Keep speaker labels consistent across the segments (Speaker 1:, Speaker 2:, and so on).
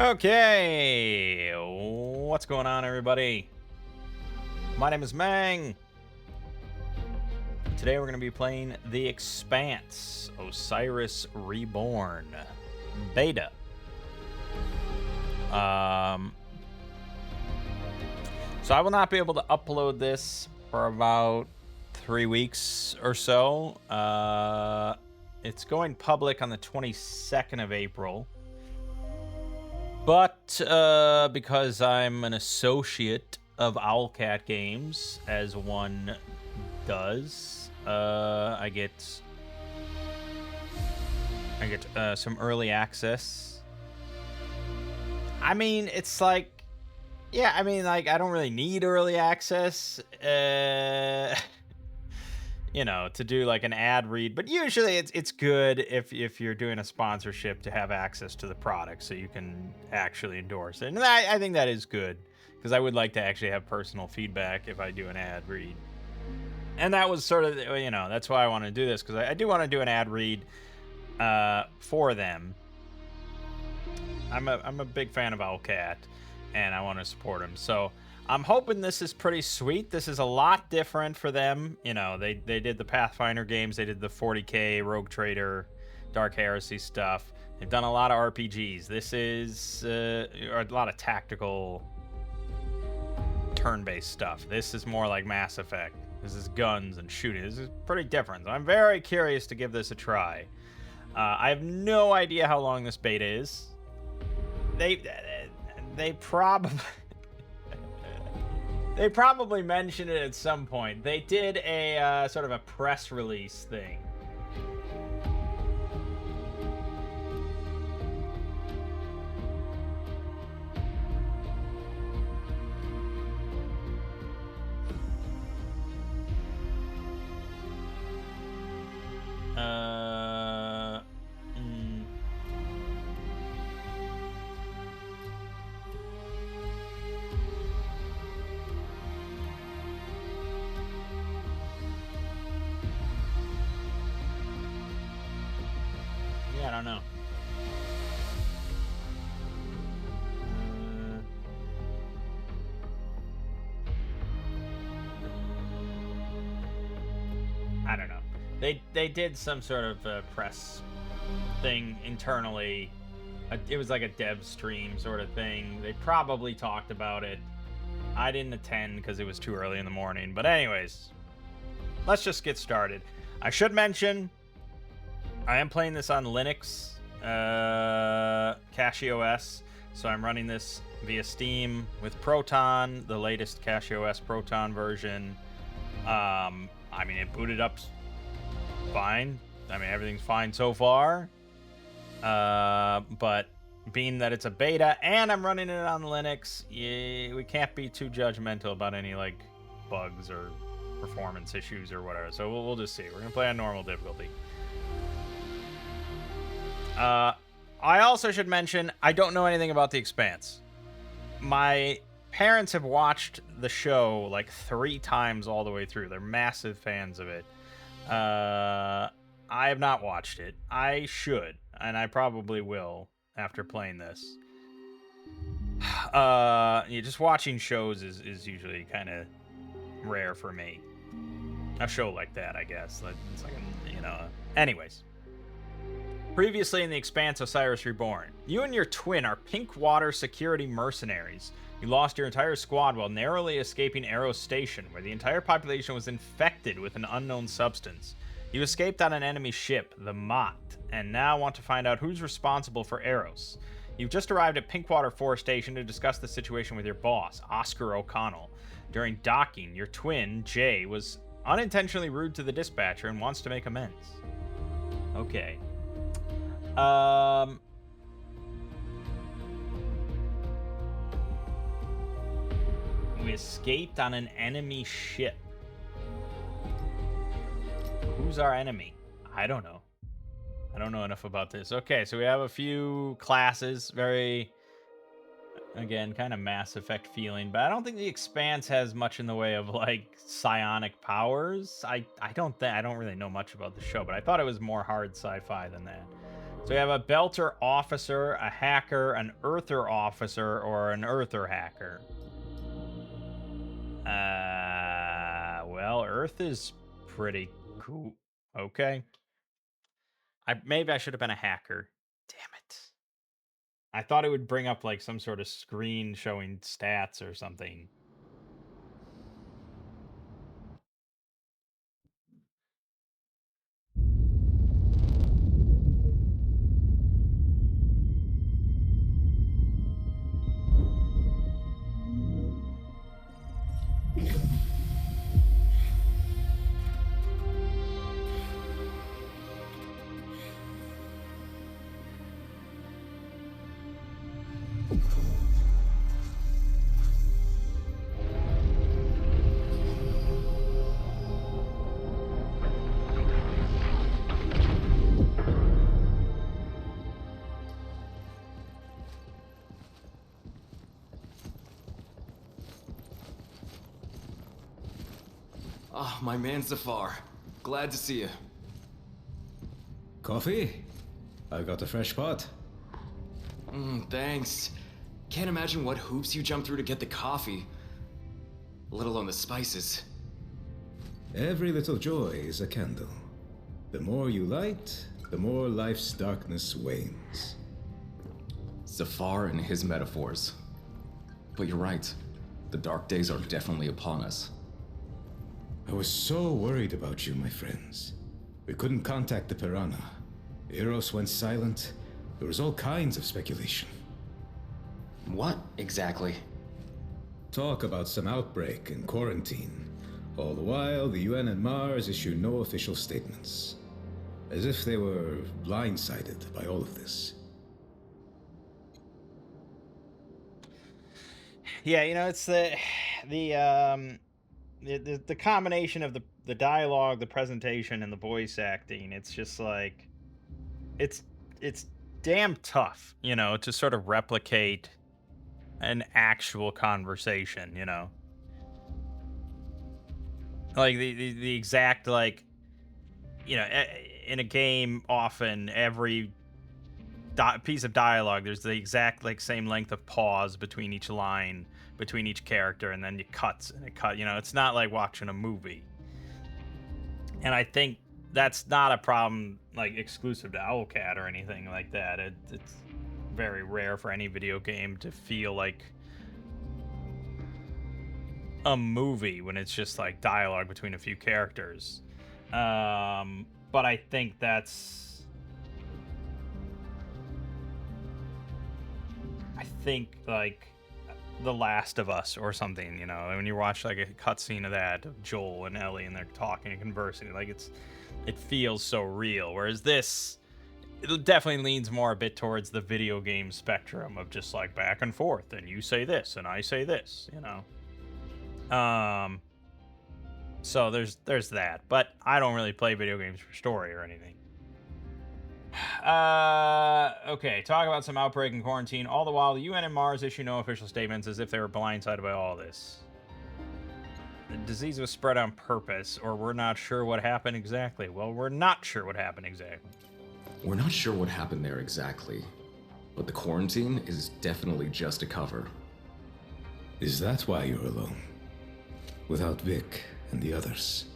Speaker 1: Okay, what's going on, everybody? My name is Mangg. Today we're going to be playing The Expanse, Osiris Reborn, beta. So I will not be able to upload this for about 3 weeks or so. It's going public on the 22nd of April. But because I'm an associate of Owlcat Games, as one does, I get some early access. I mean, it's like, yeah, I mean, like, I don't really need early access, to do like an ad read, but usually it's good if you're doing a sponsorship to have access to the product so you can actually endorse it. And I think that is good because I would like to actually have personal feedback if I do an ad read. And that was sort of, that's why I want to do this, because I do want to do an ad read for them. I'm a big fan of Owlcat, and I want to support them. So I'm hoping this is pretty sweet. This is a lot different for them. They did the Pathfinder games. They did the 40K, Rogue Trader, Dark Heresy stuff. They've done a lot of RPGs. This is a lot of tactical turn-based stuff. This is more like Mass Effect. This is guns and shooting. This is pretty different. So I'm very curious to give this a try. I have no idea how long this beta is. They probably they probably mentioned it at some point. They did a sort of a press release thing. Yeah, I don't know. I don't know. They did some sort of press thing internally. It was like a dev stream sort of thing. They probably talked about it. I didn't attend because it was too early in the morning. But anyways, let's just get started. I should mention I am playing this on Linux, CachyOS. So I'm running this via Steam with Proton, the latest CachyOS Proton version. I mean, it booted up fine. I mean, everything's fine so far. But being that it's a beta and I'm running it on Linux, we can't be too judgmental about any like bugs or performance issues or whatever. So we'll just see. We're gonna play on normal difficulty. I also should mention I don't know anything about The Expanse. My parents have watched the show like 3 times all the way through. They're massive fans of it. I have not watched it. I should, and I probably will after playing this. Just watching shows is usually kind of rare for me. A show like that, I guess. It's like, Anyways. Previously in The Expanse, Osiris Reborn. You and your twin are pink water security mercenaries. You lost your entire squad while narrowly escaping Eros Station, where the entire population was infected with an unknown substance. You escaped on an enemy ship, the Mott, and now want to find out who's responsible for Eros. You've just arrived at Pinkwater 4 Station to discuss the situation with your boss, Oscar O'Connell. During docking, your twin, Jay, was unintentionally rude to the dispatcher and wants to make amends. Okay. We escaped on an enemy ship. Who's our enemy? I don't know. I don't know enough about this. Okay, so we have a few classes. Very, again, kind of Mass Effect feeling, but I don't think The Expanse has much in the way of like psionic powers. I don't really know much about the show, but I thought it was more hard sci-fi than that. So we have a Belter officer, a hacker, an Earther officer, or an Earther hacker. Well, Earth is pretty cool. Okay. Maybe I should have been a hacker. Damn it. I thought it would bring up like some sort of screen showing stats or something.
Speaker 2: Oh, my man Zafar. Glad to see you.
Speaker 3: Coffee? I got a fresh pot.
Speaker 2: Thanks. Can't imagine what hoops you jumped through to get the coffee. Let alone the spices.
Speaker 3: Every little joy is a candle. The more you light, the more life's darkness wanes.
Speaker 2: Zafar and his metaphors. But you're right. The dark days are definitely upon us.
Speaker 3: I was so worried about you, my friends. We couldn't contact the Piranha. Eros went silent. There was all kinds of speculation.
Speaker 2: What exactly?
Speaker 3: Talk about some outbreak and quarantine. All the while, the UN and Mars issue no official statements. As if they were blindsided by all of this.
Speaker 1: Yeah, it's the combination of the dialogue, the presentation, and the voice acting. It's just like it's damn tough, to sort of replicate an actual conversation. Like the exact like in a game, often every piece of dialogue, there's the exact like same length of pause between each line, between each character, and then it cuts and it cut. It's not like watching a movie. And I think that's not a problem like exclusive to Owlcat or anything like that. It's very rare for any video game to feel like a movie when it's just like dialogue between a few characters. But I think like The Last of Us or something, when you watch like a cutscene of that, of Joel and Ellie, and they're talking and conversing, like it feels so real. Whereas this, it definitely leans more a bit towards the video game spectrum of just like back and forth, and you say this and I say this, So there's that, but I don't really play video games for story or anything. Okay, talk about some outbreak and quarantine. All the while, the UN and Mars issue no official statements as if they were blindsided by all this. The disease was spread on purpose, or we're not sure what happened exactly. Well, we're not sure what happened exactly.
Speaker 2: We're not sure what happened there exactly, but the quarantine is definitely just a cover.
Speaker 3: Is that why you're alone? Without Vic and the others?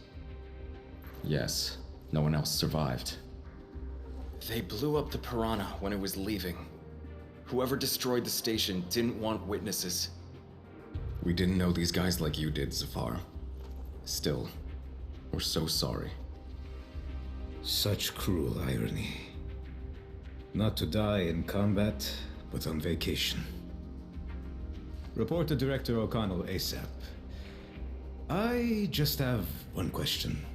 Speaker 2: Yes, no one else survived. They blew up the Piranha when it was leaving. Whoever destroyed the station didn't want witnesses. We didn't know these guys like you did, Zafar. Still, we're so sorry.
Speaker 3: Such cruel irony. Not to die in combat, but on vacation. Report to Director O'Connell ASAP. I just have one question.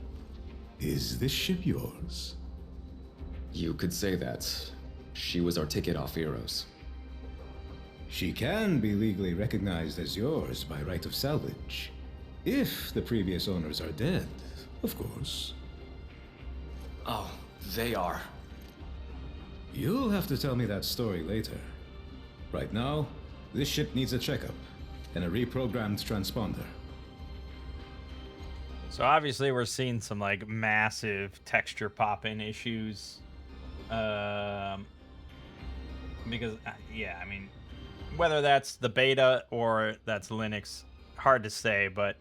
Speaker 3: Is this ship yours?
Speaker 2: You could say that. She was our ticket off Eros.
Speaker 3: She can be legally recognized as yours by right of salvage. If the previous owners are dead, of course.
Speaker 2: Oh, they are.
Speaker 3: You'll have to tell me that story later. Right now, this ship needs a checkup and a reprogrammed transponder.
Speaker 1: So obviously we're seeing some like massive texture pop-in issues Because yeah, I mean, whether that's the beta or that's Linux, hard to say. But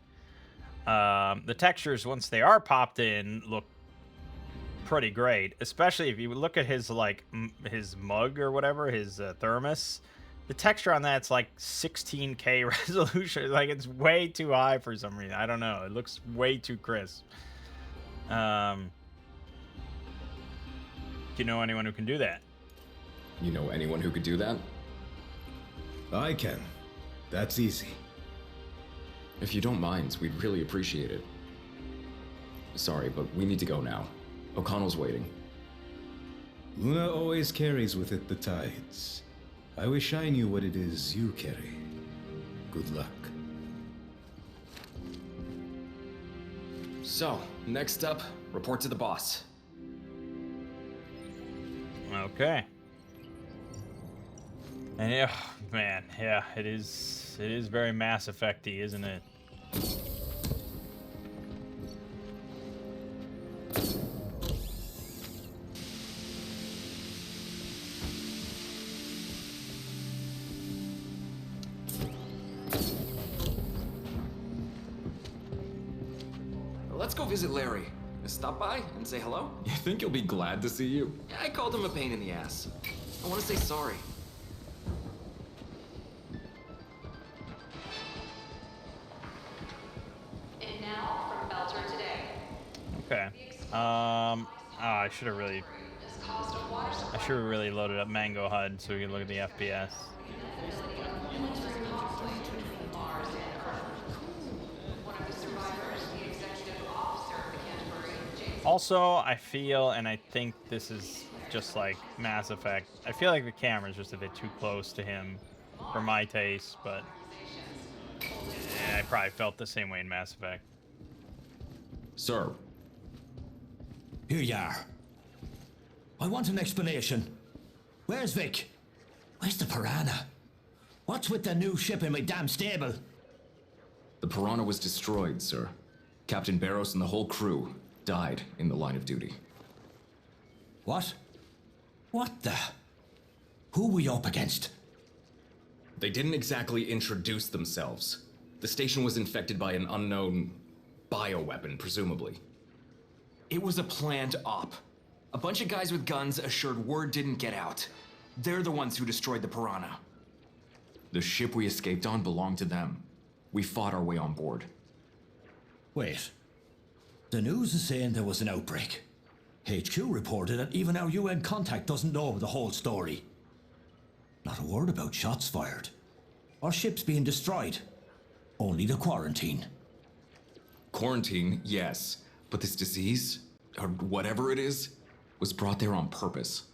Speaker 1: the textures, once they are popped in, look pretty great. Especially if you look at his like his mug or whatever, his thermos. The texture on that's like 16K resolution. Like it's way too high for some reason. I don't know. It looks way too crisp. Do you know anyone who can do that?
Speaker 2: You know anyone who could do that?
Speaker 3: I can. That's easy.
Speaker 2: If you don't mind, we'd really appreciate it. Sorry, but we need to go now. O'Connell's waiting.
Speaker 3: Luna always carries with it the tides. I wish I knew what it is you carry. Good luck.
Speaker 2: So, next up, report to the boss.
Speaker 1: Okay. And yeah, man, yeah, it is very Mass Effect-y, isn't it?
Speaker 2: Let's go visit Larry. Stop by and say hello? You think he'll be glad to see you? I called him a pain in the ass. I want to say sorry.
Speaker 4: And now from Belter today.
Speaker 1: Okay. Oh, I should have really loaded up Mango HUD so we can look at the FPS. Also, I feel, and I think this is just like Mass Effect, I feel like the camera's just a bit too close to him for my taste, but yeah, I probably felt the same way in Mass Effect.
Speaker 2: Sir.
Speaker 5: Here you are. I want an explanation. Where's Vic? Where's the Piranha? What's with the new ship in my damn stable?
Speaker 2: The Piranha was destroyed, sir. Captain Barros and the whole crew died in the line of duty.
Speaker 5: What? What the? Who were you up against?
Speaker 2: They didn't exactly introduce themselves. The station was infected by an unknown bioweapon, presumably. It was a planned op. A bunch of guys with guns assured word didn't get out. They're the ones who destroyed the Piranha. The ship we escaped on belonged to them. We fought our way on board.
Speaker 5: Wait. The news is saying there was an outbreak. HQ reported that even our UN contact doesn't know the whole story. Not a word about shots fired. Or ships being destroyed. Only the quarantine.
Speaker 2: Quarantine, yes. But this disease, or whatever it is, was brought there on purpose.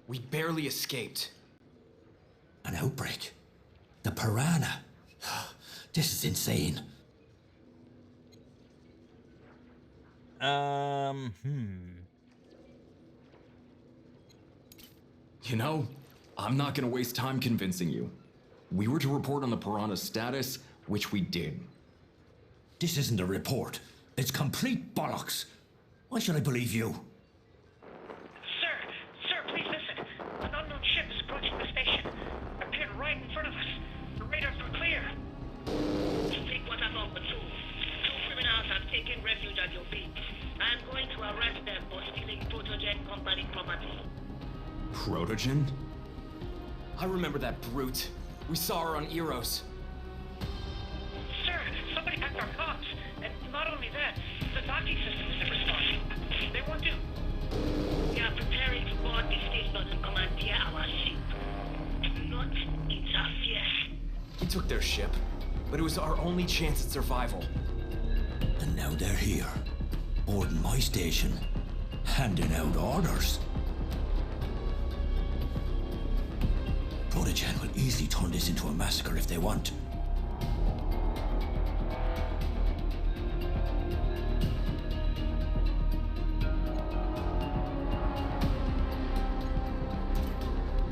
Speaker 2: We barely escaped.
Speaker 5: An outbreak? The Piranha? This is insane.
Speaker 2: You know, I'm not gonna waste time convincing you. We were to report on the Piranha's status, which we did.
Speaker 5: This isn't a report. It's complete bollocks. Why should I believe you?
Speaker 6: Sir, please listen. An unknown ship is approaching the station. Appeared right in front of us. The radars were clear.
Speaker 7: Take what I'm on with you. Two criminals have taken refuge at your feet. I'm going to arrest them for stealing Protogen Company property.
Speaker 2: Protogen? I remember that brute. We saw her on Eros.
Speaker 6: Sir, somebody hacked our comms. And not only that, the docking system isn't responding. They won't do.
Speaker 7: We are preparing to board the station and commandeer our ship. Do not interfere.
Speaker 2: We took their ship, but it was our only chance at survival.
Speaker 5: And now they're here. Boarding my station. Handing out orders. Protogen will easily turn this into a massacre if they want.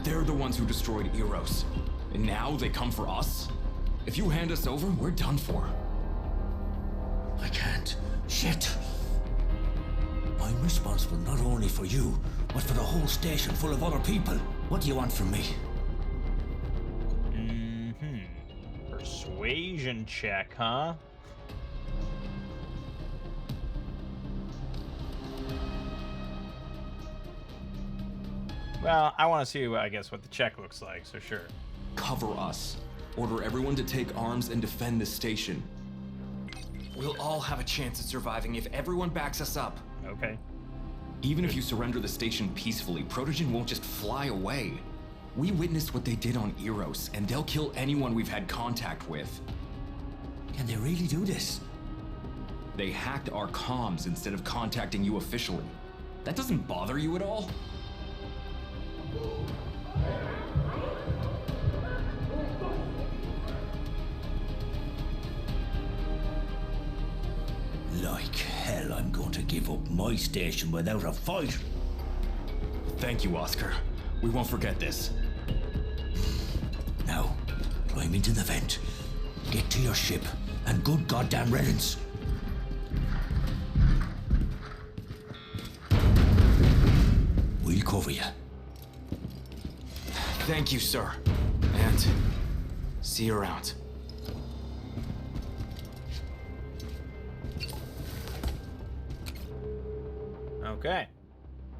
Speaker 2: They're the ones who destroyed Eros. And now they come for us? If you hand us over, we're done for.
Speaker 5: I can't. Shit. I'm responsible not only for you, but for the whole station full of other people. What do you want from me?
Speaker 1: Persuasion check, huh? Well, I want to see, I guess, what the check looks like, so sure.
Speaker 2: Cover us. Order everyone to take arms and defend the station. We'll all have a chance at surviving if everyone backs us up.
Speaker 1: Okay.
Speaker 2: Even if you surrender the station peacefully, Protogen won't just fly away. We witnessed what they did on Eros, and they'll kill anyone we've had contact with.
Speaker 5: Can they really do this?
Speaker 2: They hacked our comms instead of contacting you officially. That doesn't bother you at all?
Speaker 5: Like hell, I'm going to give up my station without a fight.
Speaker 2: Thank you, Oscar. We won't forget this.
Speaker 5: Now, climb into the vent, get to your ship, and good goddamn riddance. We'll cover you.
Speaker 2: Thank you, sir. And see you around.
Speaker 1: Okay.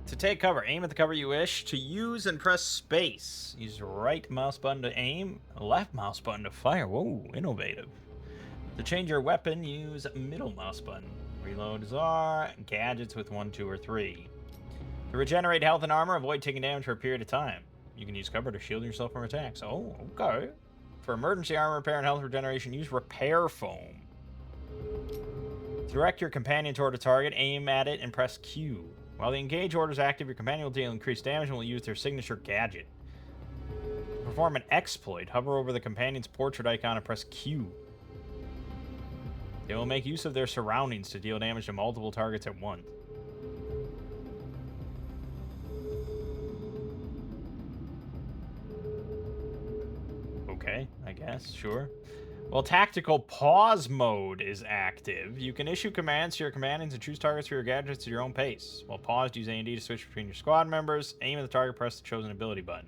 Speaker 1: To take cover, aim at the cover you wish to use and press space. Use the right mouse button to aim, left mouse button to fire. Whoa, innovative. To change your weapon, use middle mouse button. Reloads are gadgets with 1, 2, or 3. To regenerate health and armor, avoid taking damage for a period of time. You can use cover to shield yourself from attacks. Oh, okay. For emergency armor repair and health regeneration, use repair foam. Direct your companion toward a target, aim at it, and press Q. While the engage order is active, your companion will deal increased damage and will use their signature gadget. To perform an exploit, hover over the companion's portrait icon and press Q. They will make use of their surroundings to deal damage to multiple targets at once. Okay, I guess, sure. While tactical pause mode is active, you can issue commands to your companions and choose targets for your gadgets at your own pace. While paused, use A&D to switch between your squad members. Aim at the target, press the chosen ability button.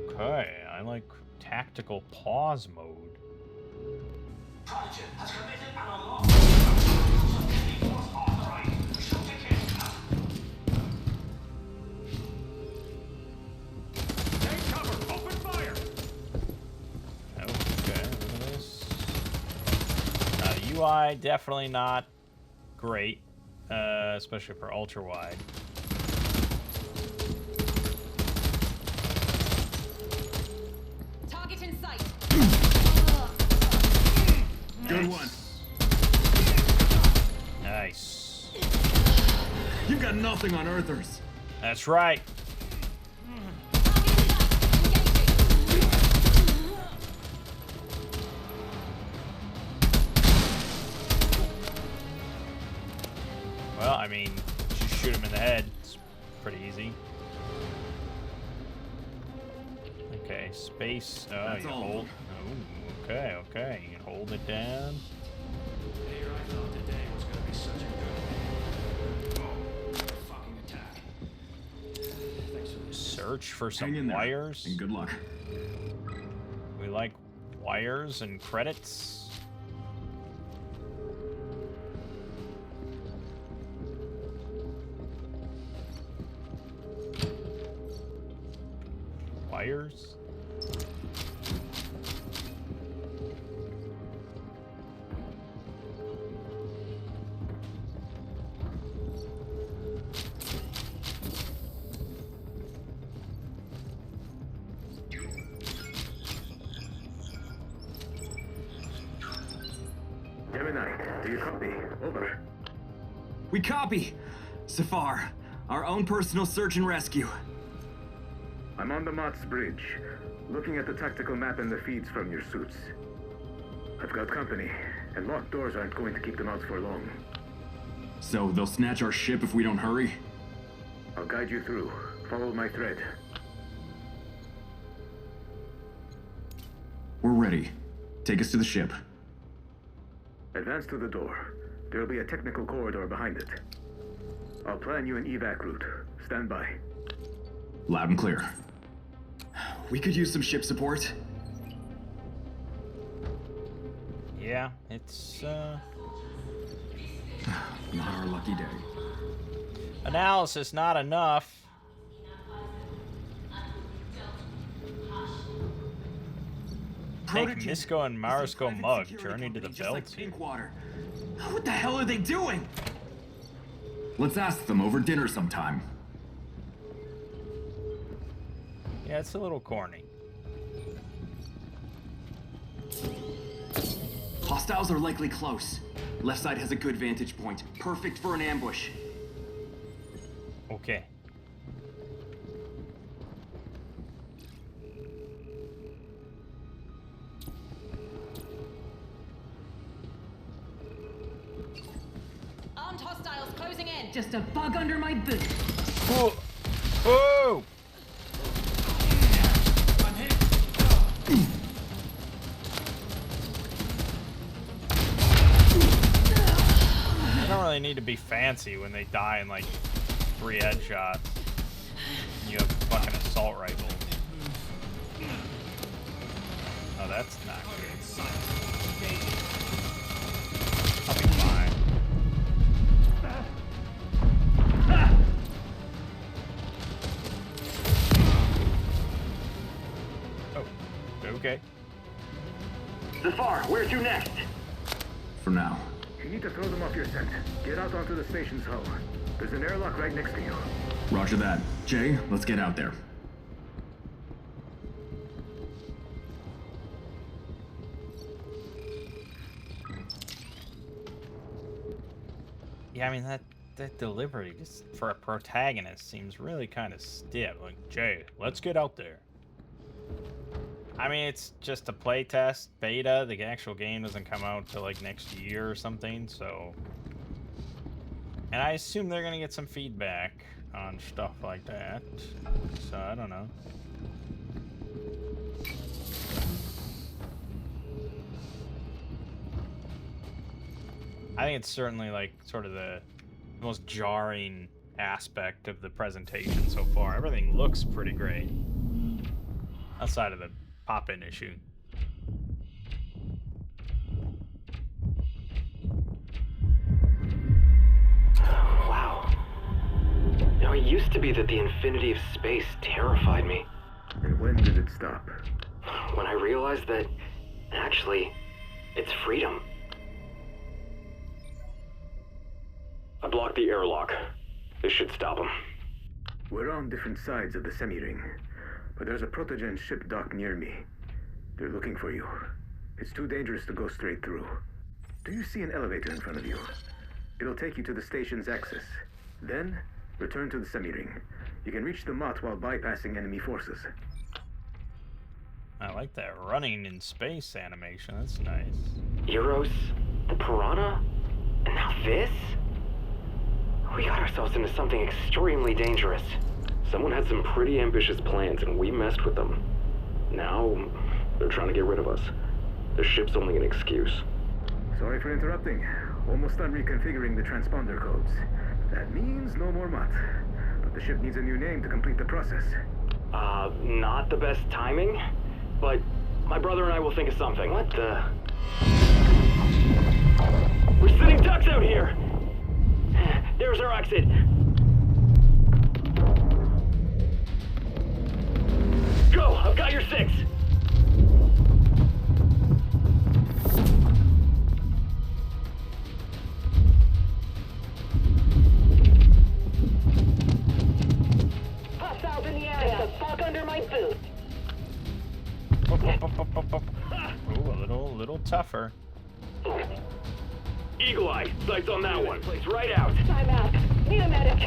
Speaker 1: Okay, I like tactical pause mode.
Speaker 5: Protogen has committed an unlawful action was authorized. Shoot to kill.
Speaker 6: Take cover! Open fire!
Speaker 1: Okay, look at this. UI, definitely not great, especially for ultra wide.
Speaker 4: Target in sight.
Speaker 6: Good one.
Speaker 1: Nice.
Speaker 6: You've got nothing on Earthers.
Speaker 1: That's right. Well, I mean, just shoot him in the head. It's pretty easy. Okay, space. Oh,
Speaker 6: That's
Speaker 1: you
Speaker 6: all.
Speaker 1: hold. Oh, okay, okay. You can hold it down.
Speaker 5: Here I thought today was going to be such a good fucking attack. Thanks for this.
Speaker 1: Search for
Speaker 6: Hang in
Speaker 1: some
Speaker 6: there,
Speaker 1: wires.
Speaker 6: and good luck.
Speaker 1: We like wires and credits. Wires.
Speaker 3: Gemini, do you copy? Over.
Speaker 6: We copy! Safar, our own personal search and rescue.
Speaker 3: I'm on the Mott's Bridge, looking at the tactical map and the feeds from your suits. I've got company, and locked doors aren't going to keep them out for long.
Speaker 6: So they'll snatch our ship if we don't hurry?
Speaker 3: I'll guide you through. Follow my thread.
Speaker 6: We're ready. Take us to the ship.
Speaker 3: Advance to the door. There'll be a technical corridor behind it. I'll plan you an evac route. Stand by.
Speaker 2: Loud and clear. We could use some ship support.
Speaker 1: Yeah, it's
Speaker 2: Not our lucky day.
Speaker 1: analysis, not enough. Take
Speaker 2: Protege-
Speaker 1: Misko and
Speaker 2: Is a
Speaker 1: Marisko
Speaker 2: private
Speaker 1: Mugg,
Speaker 2: security
Speaker 1: journey to the
Speaker 2: company just like
Speaker 1: Belt.
Speaker 2: Pinkwater. What the hell are they doing? Let's ask them over dinner sometime.
Speaker 1: Yeah, it's a little corny.
Speaker 2: Hostiles are likely close. Left side has a good vantage point. Perfect for an ambush.
Speaker 1: Okay.
Speaker 4: Armed hostiles closing in.
Speaker 8: Just a bug under my boot.
Speaker 1: Whoa! Whoa! They don't really need to be fancy when they die in like 3 headshots. You have fucking assault rifles. Oh, that's not good. I'll be fine. Oh, okay.
Speaker 9: Zafar, where to next?
Speaker 2: For now.
Speaker 3: You need to throw them off your scent. Get out onto the station's hull. There's an airlock right next to you.
Speaker 2: Roger that. Jay, let's get out there.
Speaker 1: Yeah, I mean that delivery just for a protagonist seems really kind of stiff. Like, Jay, let's get out there. I mean, it's just a playtest beta. The actual game doesn't come out till like next year or something, so. And I assume they're gonna get some feedback on stuff like that. So I don't know. I think it's certainly like sort of the most jarring aspect of the presentation so far. Everything looks pretty great. Outside of the pop-in issue.
Speaker 9: Wow. Now, it used to be that the infinity of space terrified me.
Speaker 3: And when did it stop?
Speaker 9: When I realized that, actually, it's freedom. I blocked the airlock. This should stop him.
Speaker 3: We're on different sides of the semi-ring, but there's a protogen ship docked near me. They're looking for you. It's too dangerous to go straight through. Do you see an elevator in front of you? It'll take you to the station's access. Then, return to the semi-ring. You can reach the Mott while bypassing enemy forces.
Speaker 1: I like that running in space animation. That's nice.
Speaker 9: Euros, the Piranha, and now this? We got ourselves into something extremely dangerous.
Speaker 10: Someone had some pretty ambitious plans and we messed with them. Now, they're trying to get rid of us. The ship's only an excuse.
Speaker 3: Sorry for interrupting. Almost done reconfiguring the transponder codes. That means no more Mott. But the ship needs a new name to complete the process.
Speaker 10: Not the best timing, but my brother and I will think of something.
Speaker 9: What the?
Speaker 10: We're sitting ducks out here! There's our exit. Go! I've got your 6!
Speaker 7: Hostiles in the area. Just a bug under my boot.
Speaker 1: Ooh, a little tougher.
Speaker 10: Eagle Eye, sights on that one. It's right out.
Speaker 7: I'm out. Need a medic.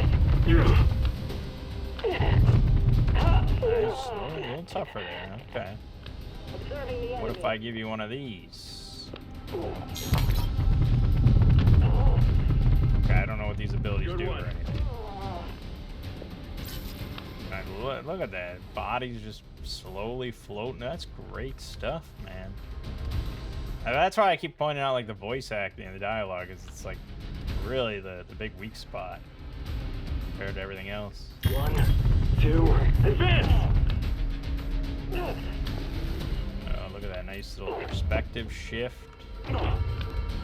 Speaker 1: Nice. A little tougher there. Okay.
Speaker 7: Observing the
Speaker 1: What if
Speaker 7: enemy.
Speaker 1: I give you one of these? Okay, I don't know what these abilities
Speaker 10: Good
Speaker 1: do
Speaker 10: one.
Speaker 1: or anything. Alright, look at that. Body's just slowly floating. That's great stuff, man. And that's why I keep pointing out like the voice acting and the dialogue is it's like really the big weak spot compared to everything else.
Speaker 9: 1
Speaker 10: 2, advance!
Speaker 1: Oh, look at that nice little perspective shift.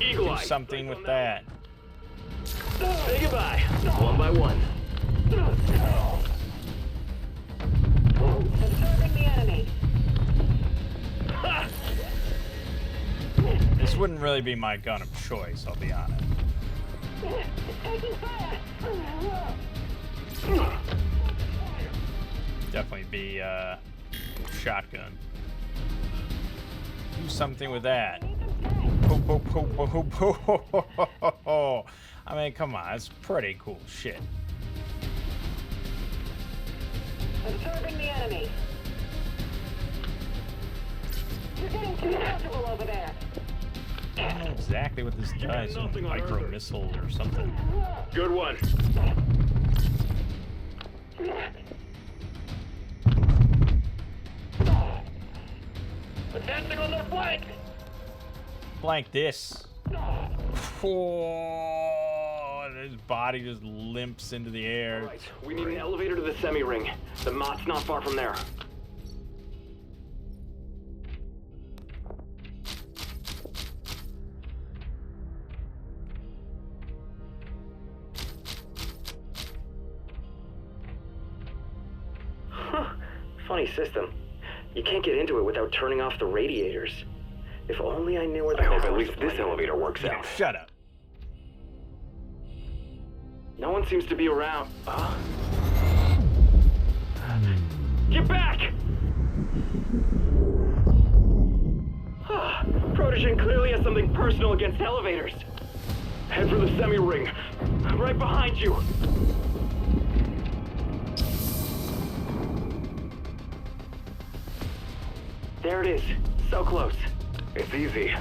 Speaker 10: Eagle
Speaker 1: Do
Speaker 10: eye.
Speaker 1: something with that.
Speaker 10: Say goodbye, one by one.
Speaker 4: Observing the enemy.
Speaker 1: This wouldn't really be my gun of choice, I'll be honest.
Speaker 4: Taking fire.
Speaker 1: Definitely be shotgun. Do something with that. Ho, ho, ho, ho, ho, ho, ho, ho, ho. I mean, come on, it's pretty cool shit.
Speaker 4: Observing the enemy. You're getting too comfortable over there.
Speaker 1: I don't know exactly what this does.
Speaker 10: nothing on
Speaker 1: Micro
Speaker 10: Earth.
Speaker 1: missile or something.
Speaker 10: Good one.
Speaker 6: Advancing on their flank!
Speaker 1: Blank this. Oh, his body just limps into the air.
Speaker 10: Right, we need an elevator to the semi-ring. The Mott's not far from there. Huh. Funny system. You can't get into it without turning off the radiators. If only I knew where the
Speaker 9: I hope
Speaker 10: power
Speaker 9: at least
Speaker 10: supply
Speaker 9: this elevator works
Speaker 1: No,
Speaker 9: out.
Speaker 1: shut up.
Speaker 10: No one seems to be around. Get back! Protogen clearly has something personal against elevators. Head for the semi-ring. I'm right behind you. There it is. So close.
Speaker 9: It's easy.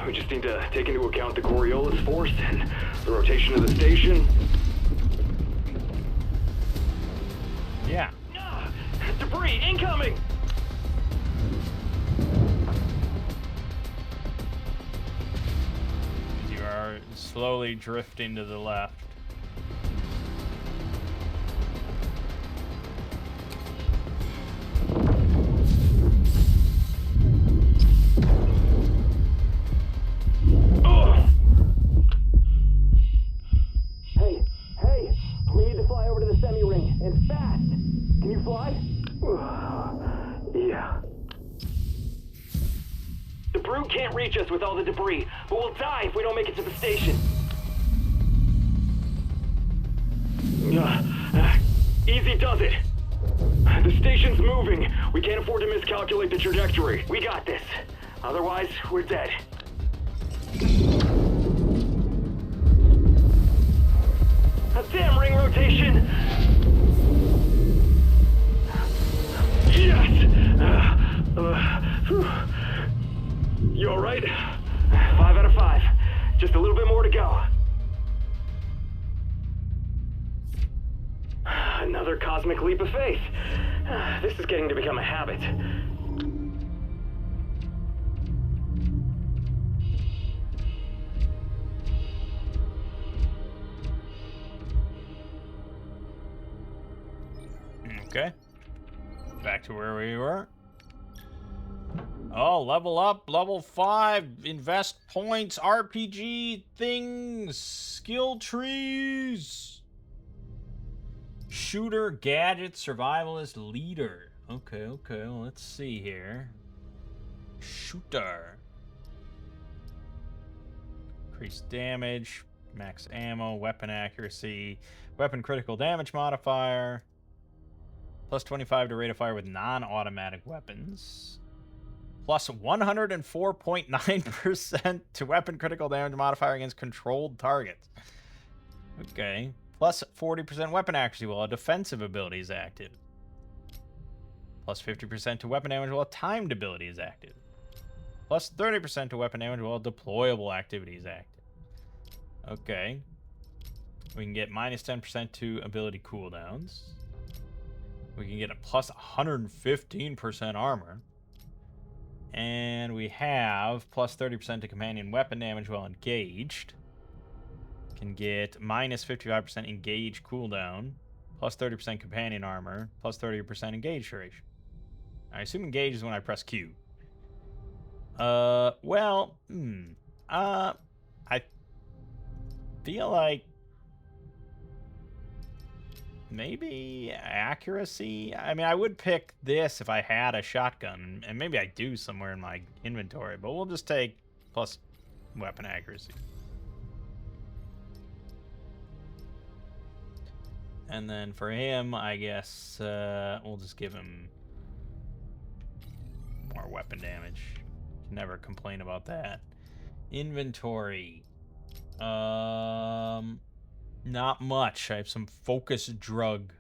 Speaker 10: We just need to take into account the Coriolis force and the rotation of the station.
Speaker 1: Yeah.
Speaker 10: Debris incoming!
Speaker 1: You are slowly drifting to the left.
Speaker 10: Hey, we need to fly over to the semi-ring, and fast! Can you fly?
Speaker 9: Yeah.
Speaker 10: The Brute can't reach us with all the debris, but we'll die if we don't make it to the station. Easy does it. The station's moving. We can't afford to miscalculate the trajectory. We got this. Otherwise, we're dead. A damn ring rotation! Yes! You alright? 5 out of 5. Just a little bit more to go. Another cosmic leap of faith. This is getting to become a habit.
Speaker 1: Okay. Back to where we were. Oh, level up, level 5, invest points, RPG things, skill trees. Shooter, gadget, survivalist, leader. Okay, well, let's see here. Shooter. Increased damage, max ammo, weapon accuracy, weapon critical damage modifier. Plus 25 to rate of fire with non-automatic weapons. Plus 104.9% to weapon critical damage modifier against controlled targets. Okay. Plus 40% weapon accuracy while a defensive ability is active. Plus 50% to weapon damage while a timed ability is active. Plus 30% to weapon damage while a deployable activity is active. Okay. We can get minus 10% to ability cooldowns. We can get a plus 115% armor. And we have plus 30% to companion weapon damage while engaged. Can get minus 55% engage cooldown. Plus 30% companion armor. Plus 30% engage duration. I assume engage is when I press Q. Well, I feel like maybe accuracy. I mean, I would pick this if I had a shotgun, and maybe I do somewhere in my inventory, but we'll just take plus weapon accuracy. And then for him, I guess we'll just give him more weapon damage. Can never complain about that. Inventory. Not much. I have some focus drug.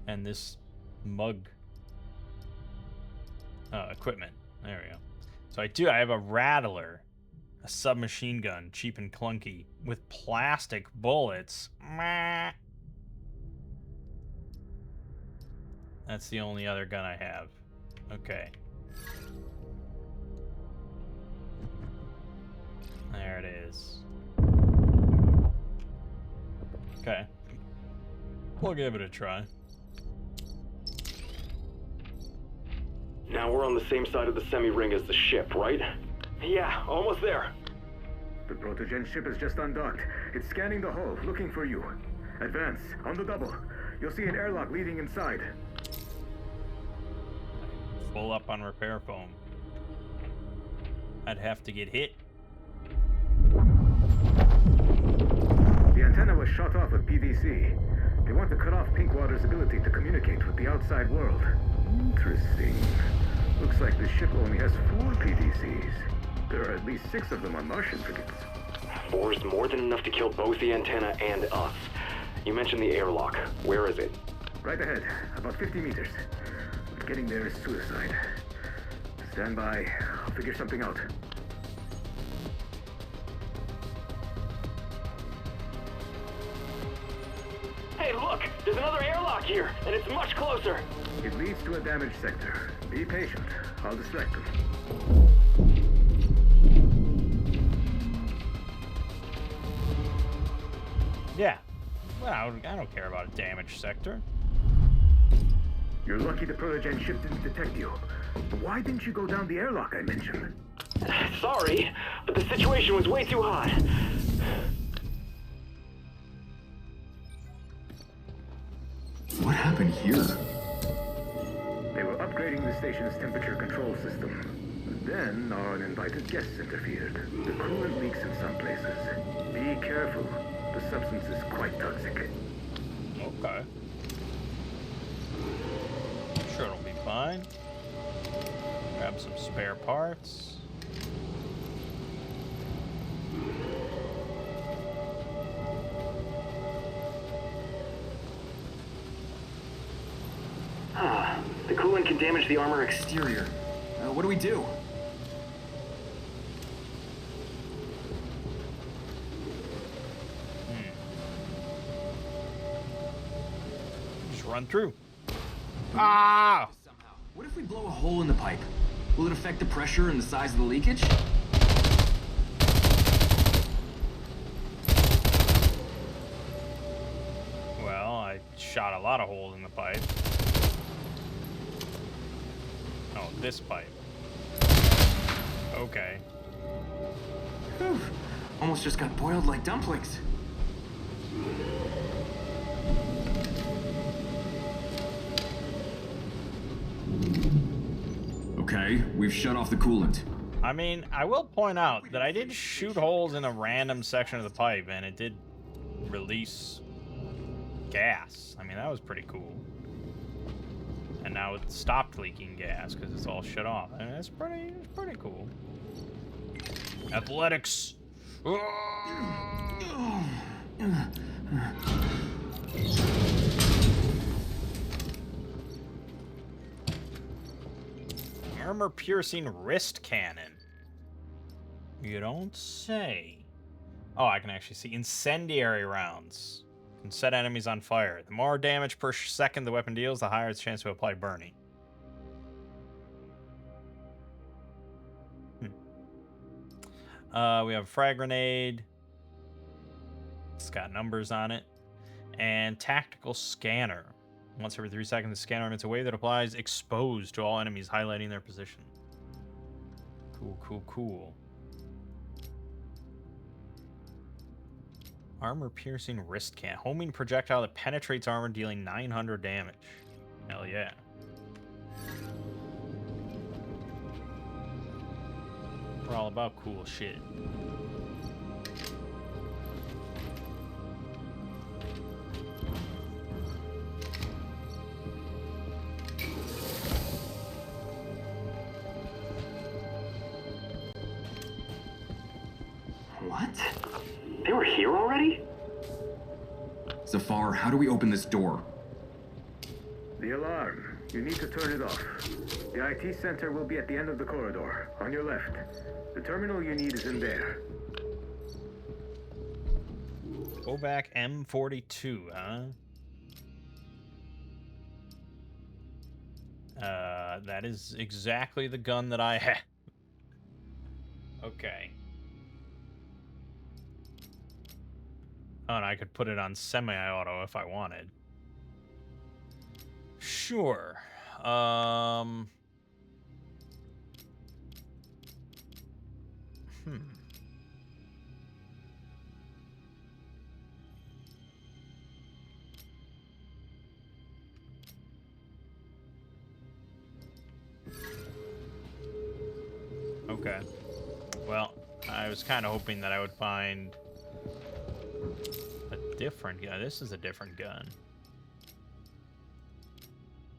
Speaker 1: And this mug. Equipment. There we go. So I have a rattler. A submachine gun, cheap and clunky, with plastic bullets. Meh. That's the only other gun I have. Okay. There it is. Okay. We'll give it a try.
Speaker 10: Now we're on the same side of the semi-ring as the ship, right? Yeah, almost there.
Speaker 3: The protogen ship is just undocked. It's scanning the hull, looking for you. Advance, on the double. You'll see an airlock leading inside.
Speaker 1: Full up on repair foam. I'd have to get hit.
Speaker 3: The antenna was shot off with PVC. They want to cut off Pinkwater's ability to communicate with the outside world. Interesting. Looks like the ship only has 4 PVCs. There are at least 6 of them on Martian frigates.
Speaker 10: 4's more than enough to kill both the antenna and us. You mentioned the airlock. Where is it?
Speaker 3: Right ahead, about 50 meters. But getting there is suicide. Stand by. I'll figure something out.
Speaker 10: Hey, look! There's another airlock here, and it's much closer!
Speaker 3: It leads to a damaged sector. Be patient. I'll distract them.
Speaker 1: Yeah. Well, I don't care about a damaged sector.
Speaker 3: You're lucky the protogen ship didn't detect you. But why didn't you go down the airlock I mentioned?
Speaker 10: Sorry, but the situation was way too hot.
Speaker 2: What happened here?
Speaker 3: They were upgrading the station's temperature control system. Then our uninvited guests interfered. The coolant leaks in some places. Be careful. The substance is quite toxic.
Speaker 1: Okay. I'm sure it'll be fine. Grab some spare parts.
Speaker 9: The coolant can damage the armor exterior. What do we do?
Speaker 1: Just run through. Ah!
Speaker 9: What if we blow a hole in the pipe? Will it affect the pressure and the size of the leakage?
Speaker 1: Well, I shot a lot of holes in the pipe. Oh, this pipe. Okay.
Speaker 9: Whew. Almost just got boiled like dumplings.
Speaker 2: Okay, we've shut off the coolant.
Speaker 1: I mean, I will point out that I did shoot holes in a random section of the pipe, and it did release gas. I mean, that was pretty cool. And now it stopped leaking gas because it's all shut off. I mean, it's pretty cool. Athletics. Armor-piercing wrist cannon. You don't say. Oh, I can actually see incendiary rounds. Can set enemies on fire. The more damage per second the weapon deals, the higher its chance to apply burning. We have a frag grenade. It's got numbers on it. And tactical scanner. Once every 3 seconds, the scanner emits a wave that applies exposed to all enemies, highlighting their position. Cool, cool, cool. Armor-piercing wrist can. Homing projectile that penetrates armor, dealing 900 damage. Hell yeah. We're all about cool shit.
Speaker 9: What? They were here already?
Speaker 2: Zafar, how do we open this door?
Speaker 3: The alarm. You need to turn it off. The IT center will be at the end of the corridor, on your left. The terminal you need is in there.
Speaker 1: Go back M42, huh? That is exactly the gun that I had. Okay. Oh, and I could put it on semi-auto if I wanted. Sure. Okay. Well, I was kind of hoping that I would find a different gun. This is a different gun.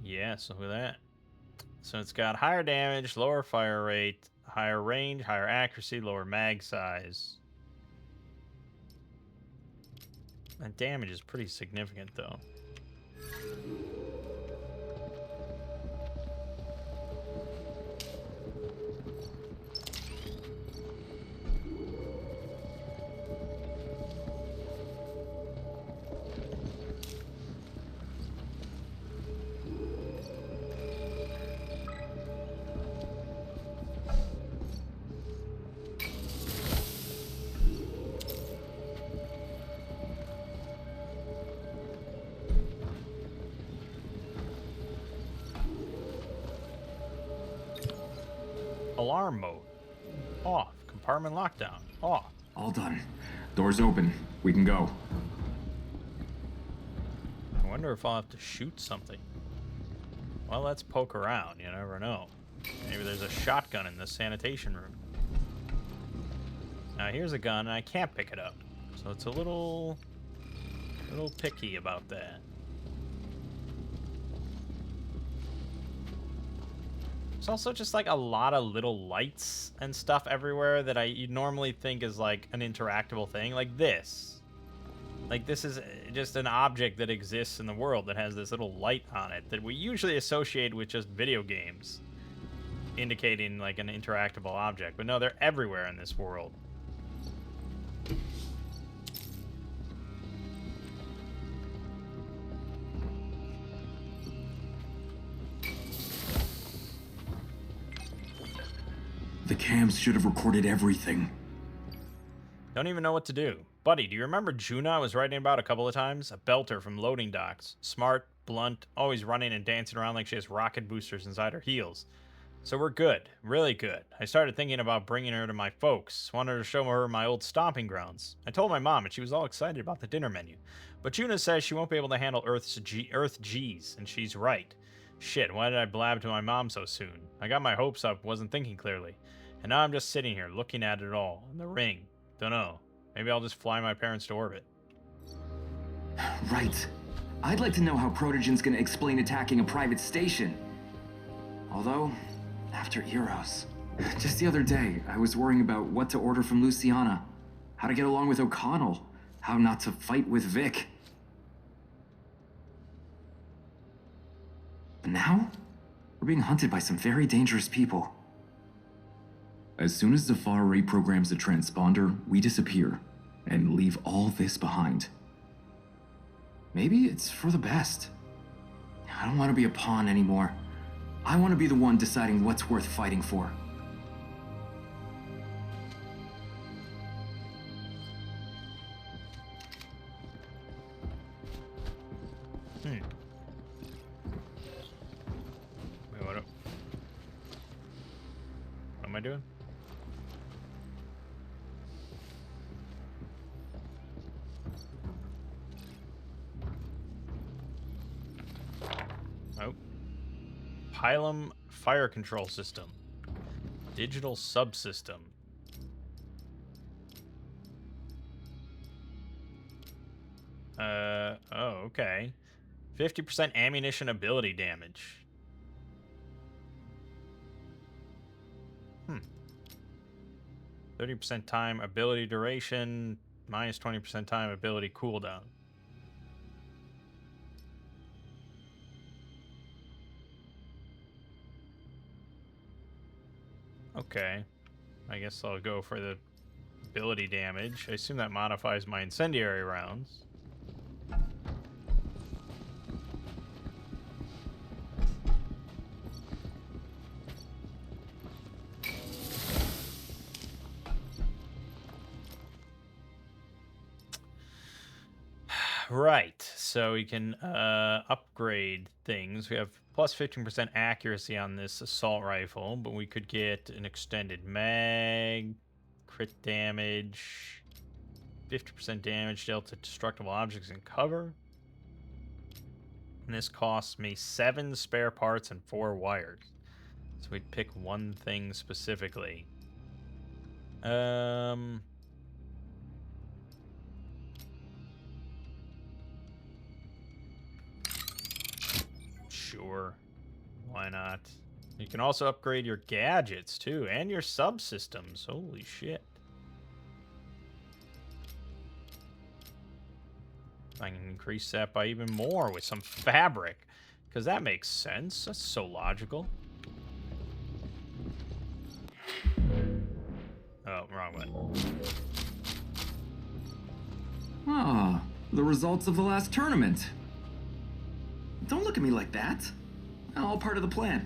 Speaker 1: Yeah, so look at that. So it's got higher damage, lower fire rate, higher range, higher accuracy, lower mag size. That damage is pretty significant, though. Alarm mode. Off. Compartment lockdown. Off.
Speaker 2: All done. Door's open. We can go.
Speaker 1: I wonder if I'll have to shoot something. Well, let's poke around. You never know. Maybe there's a shotgun in the sanitation room. Now here's a gun, and I can't pick it up. So it's a little picky about that. There's also just like a lot of little lights and stuff everywhere that you'd normally think is like an interactable thing, like this. Like this is just an object that exists in the world that has this little light on it that we usually associate with just video games, indicating like an interactable object. But no, they're everywhere in this world.
Speaker 2: The cams should have recorded everything.
Speaker 1: Don't even know what to do. Buddy, do you remember Juna I was writing about a couple of times? A belter from loading docks. Smart, blunt, always running and dancing around like she has rocket boosters inside her heels. So we're good. Really good. I started thinking about bringing her to my folks. Wanted to show her my old stomping grounds. I told my mom and she was all excited about the dinner menu. But Juna says she won't be able to handle Earth G's, and she's right. Shit, why did I blab to my mom so soon? I got my hopes up, wasn't thinking clearly. And now I'm just sitting here, looking at it all. And the ring. Dunno. Maybe I'll just fly my parents to orbit.
Speaker 2: Right. I'd like to know how Protogen's gonna explain attacking a private station. Although, after Eros. Just the other day, I was worrying about what to order from Luciana. How to get along with O'Connell. How not to fight with Vic. But now, we're being hunted by some very dangerous people. As soon as Zafar reprograms the transponder, we disappear, and leave all this behind. Maybe it's for the best. I don't want to be a pawn anymore. I want to be the one deciding what's worth fighting for.
Speaker 1: I doing? Oh. Pylum fire control system. Digital subsystem. Oh, okay. 50% ammunition ability damage. 30% time ability duration, minus 20% time ability cooldown. Okay. I guess I'll go for the ability damage. I assume that modifies my incendiary rounds. Right, so we can upgrade things. We have plus 15% accuracy on this assault rifle, but we could get an extended mag, crit damage, 50% damage dealt to destructible objects in cover. And this costs me 7 spare parts and 4 wires. So we'd pick one thing specifically. Sure. Why not? You can also upgrade your gadgets, too, and your subsystems. Holy shit. I can increase that by even more with some fabric, because that makes sense. That's so logical. Oh, wrong one.
Speaker 2: Ah, the results of the last tournament. Don't look at me like that. All part of the plan.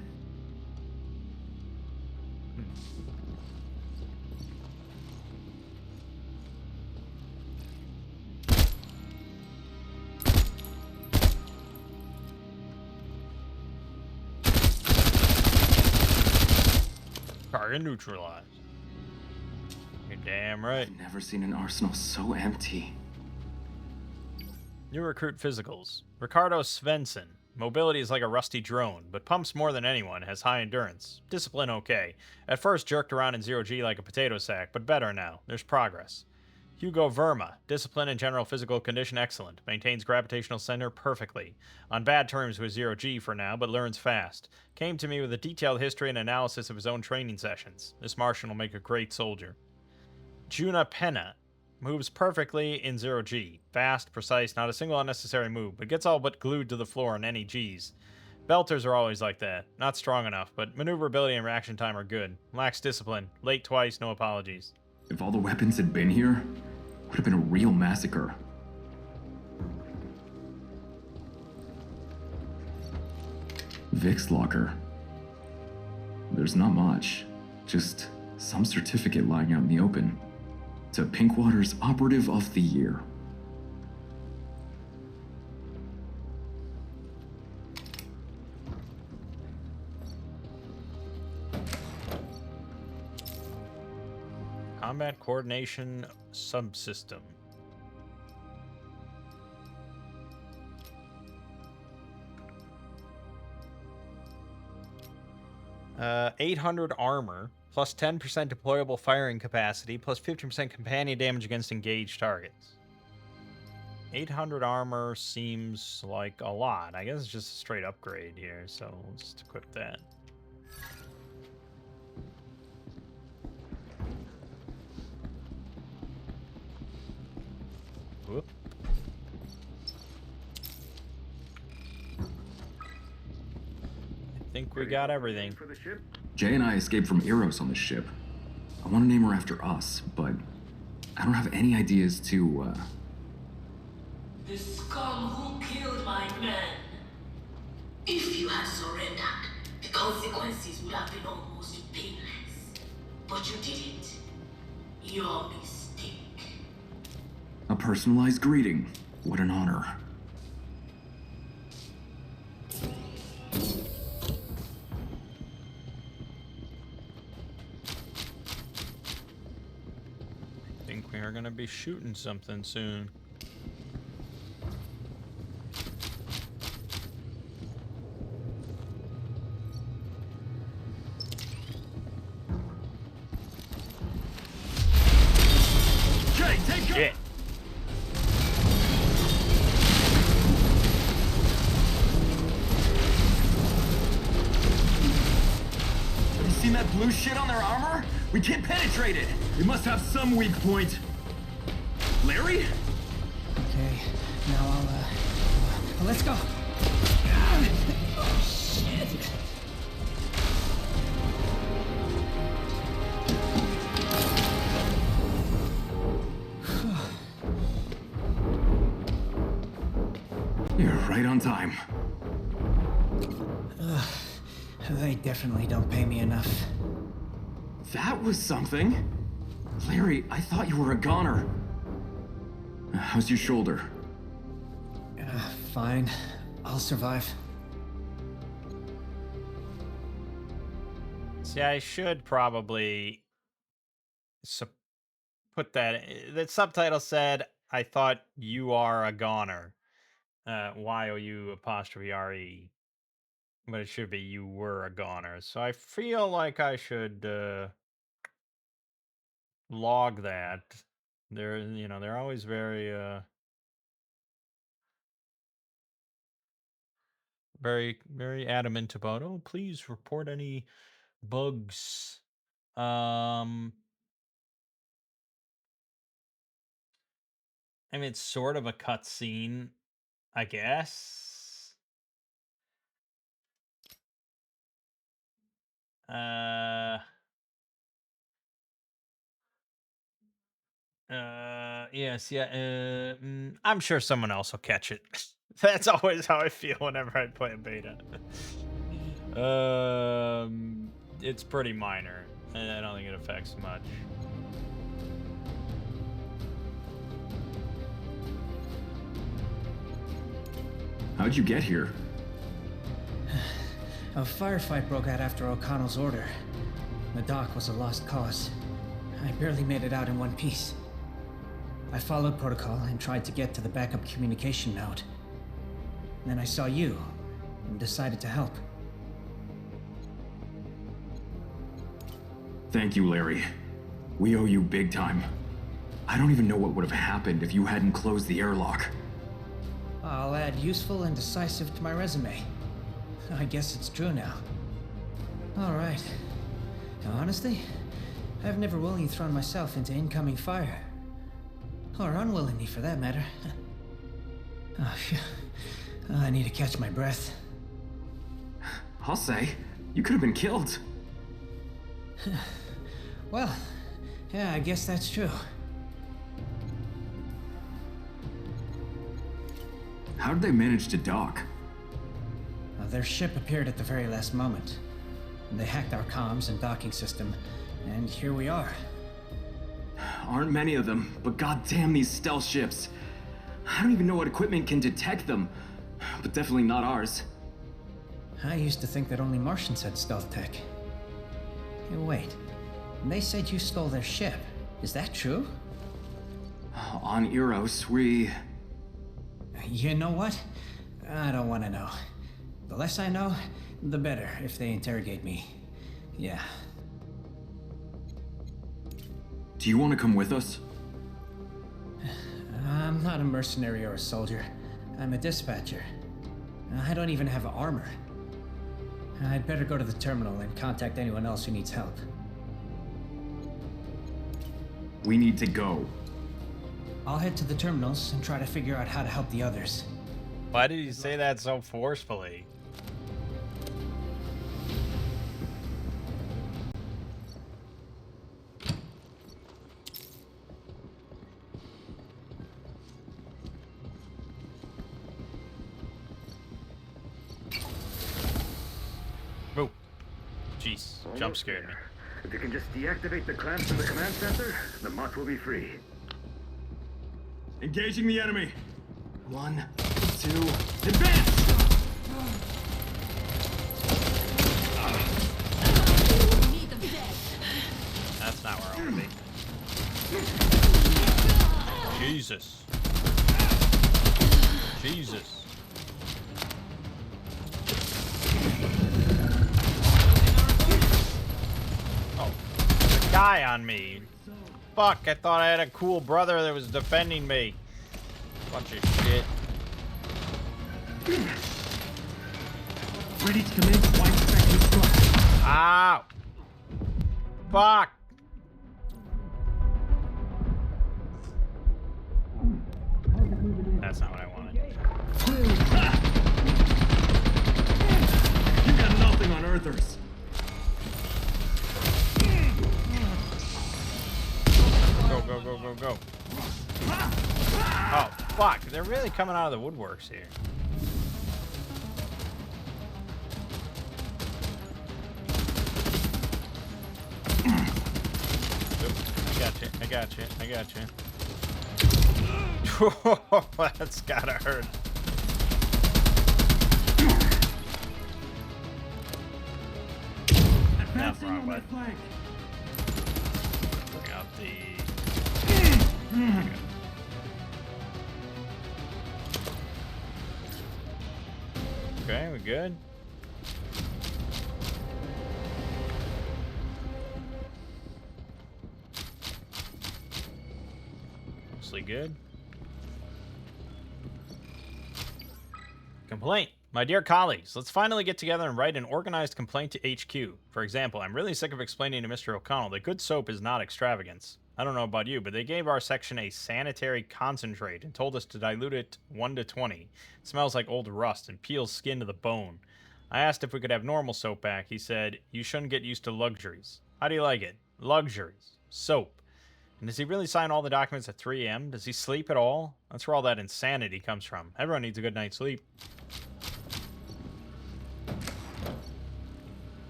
Speaker 1: Target neutralized. You're damn right.
Speaker 2: I've never seen an arsenal so empty.
Speaker 1: New recruit physicals. Ricardo Svensson. Mobility is like a rusty drone, but pumps more than anyone, has high endurance. Discipline okay. At first jerked around in 0G like a potato sack, but better now. There's progress. Hugo Verma. Discipline and general physical condition excellent. Maintains gravitational center perfectly. On bad terms with 0G for now, but learns fast. Came to me with a detailed history and analysis of his own training sessions. This Martian will make a great soldier. Juna Penna. Moves perfectly in 0G. Fast, precise, not a single unnecessary move, but gets all but glued to the floor in any Gs. Belters are always like that. Not strong enough, but maneuverability and reaction time are good. Lacks discipline. Late twice, no apologies.
Speaker 2: If all the weapons had been here, would have been a real massacre. Vic's locker. There's not much. Just some certificate lying out in the open. To Pinkwater's Operative of the Year.
Speaker 1: Combat coordination subsystem. Uh, 800 armor, plus 10% deployable firing capacity, plus 15% companion damage against engaged targets. 800 armor seems like a lot. I guess it's just a straight upgrade here, so we'll just equip that. Whoop. I think we got everything.
Speaker 2: Jay and I escaped from Eros on the ship. I want to name her after us, but I don't have any ideas to,
Speaker 8: The scum who killed my men. If you had surrendered, the consequences would have been almost painless. But you didn't. Your mistake.
Speaker 2: a personalized greeting. What an honor.
Speaker 1: We are gonna be shooting something soon.
Speaker 10: Jay, take cover!
Speaker 1: Shit.
Speaker 10: Have you seen that blue shit on their armor? We can't penetrate it. It must have some weak point. Larry?
Speaker 11: Okay, now let's go. Oh, shit.
Speaker 10: You're right on time.
Speaker 11: They definitely don't pay me enough.
Speaker 10: That was something. Larry, I thought you were a goner. How's your shoulder?
Speaker 11: Fine. I'll survive.
Speaker 1: See, I should probably put that. The subtitle said, "I thought you are a goner." YOU''RE. But it should be "you were a goner." So I feel like I should log that. They're always very very adamant about, oh, please report any bugs. I mean, it's sort of a cutscene, I guess. Yes, yeah. I'm sure someone else will catch it. That's always how I feel whenever I play a beta. It's pretty minor, and I don't think it affects much.
Speaker 10: How'd you get here?
Speaker 11: A firefight broke out after O'Connell's order. The dock was a lost cause. I barely made it out in one piece. I followed protocol and tried to get to the backup communication node. Then I saw you and decided to help.
Speaker 10: Thank you, Larry. We owe you big time. I don't even know what would have happened if you hadn't closed the airlock.
Speaker 11: I'll add useful and decisive to my resume. I guess it's true now. All right. Now, honestly, I've never willingly thrown myself into incoming fire. Or unwillingly, for that matter. Oh, phew. I need to catch my breath.
Speaker 10: I'll say, you could have been killed.
Speaker 11: Well, yeah, I guess that's true.
Speaker 10: How did they manage to dock?
Speaker 11: Their ship appeared at the very last moment. They hacked our comms and docking system, and here we are.
Speaker 10: Aren't many of them, but goddamn these stealth ships. I don't even know what equipment can detect them, but definitely not ours.
Speaker 11: I used to think that only Martians had stealth tech. Hey, wait. They said you stole their ship. Is that true?
Speaker 10: On Eros, we...
Speaker 11: You know what? I don't want to know. The less I know, the better if they interrogate me. Yeah.
Speaker 10: Do you want to come with us?
Speaker 11: I'm not a mercenary or a soldier. I'm a dispatcher. I don't even have armor. I'd better go to the terminal and contact anyone else who needs help.
Speaker 10: We need to go.
Speaker 11: I'll head to the terminals and try to figure out how to help the others.
Speaker 1: Why did you say that so forcefully? Oh, jeez, jump scared me.
Speaker 10: If you can just deactivate the clamps in the command center, the mutt will be free. Engaging the enemy. 1, 2, advance!
Speaker 1: That's not where I want to be. Jesus. Jesus. Oh, there's a guy on me. Fuck, I thought I had a cool brother that was defending me. Bunch of shit.
Speaker 10: Ready to commence white sector structure.
Speaker 1: Ow! Fuck! That's not what I wanted.
Speaker 10: You got nothing on Earthers.
Speaker 1: Go, go, go, go, go. Oh, fuck. They're really coming out of the woodworks here. I got you. I got you. I got you. That's gotta hurt. No, wrong button. Bring out the... Okay, we good? Mostly good. Complaint. My dear colleagues, let's finally get together and write an organized complaint to HQ. For example, I'm really sick of explaining to Mr. O'Connell that good soap is not extravagance. I don't know about you, but they gave our section a sanitary concentrate and told us to dilute it 1 to 20. It smells like old rust and peels skin to the bone. I asked if we could have normal soap back. He said, you shouldn't get used to luxuries. How do you like it? Luxuries. Soap. And does he really sign all the documents at 3 a.m.? Does he sleep at all? That's where all that insanity comes from. Everyone needs a good night's sleep.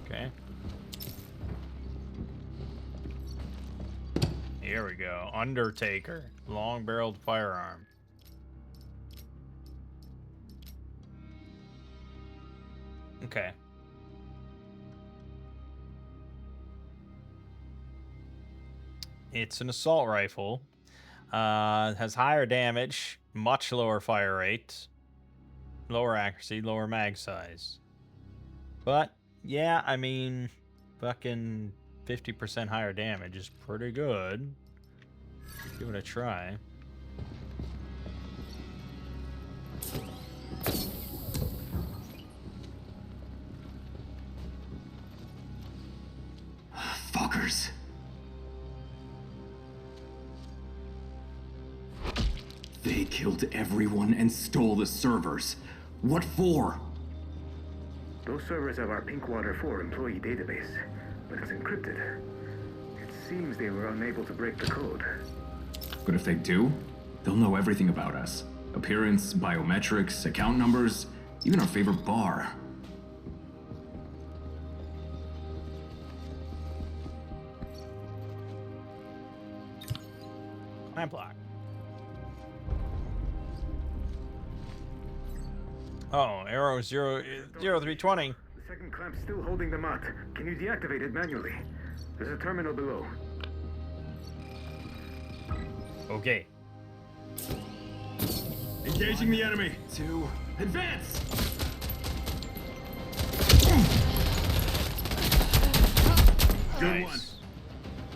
Speaker 1: Okay. Here we go. Undertaker. Long-barreled firearm. Okay. It's an assault rifle. Has higher damage, much lower fire rate, lower accuracy, lower mag size. But, yeah, I mean, fucking 50% higher damage is pretty good. Give it a try.
Speaker 10: Fuckers. They killed everyone and stole the servers. What for?
Speaker 12: Those servers have our Pinkwater 4 employee database, but it's encrypted. It seems they were unable to break the code.
Speaker 10: But if they do, they'll know everything about us. Appearance, biometrics, account numbers, even our favorite bar.
Speaker 1: Clamp lock. Oh, arrow 0320.
Speaker 12: The second clamp's still holding them out. Can you deactivate it manually? There's a terminal below.
Speaker 1: Okay.
Speaker 10: Engaging the enemy. To advance. Good one.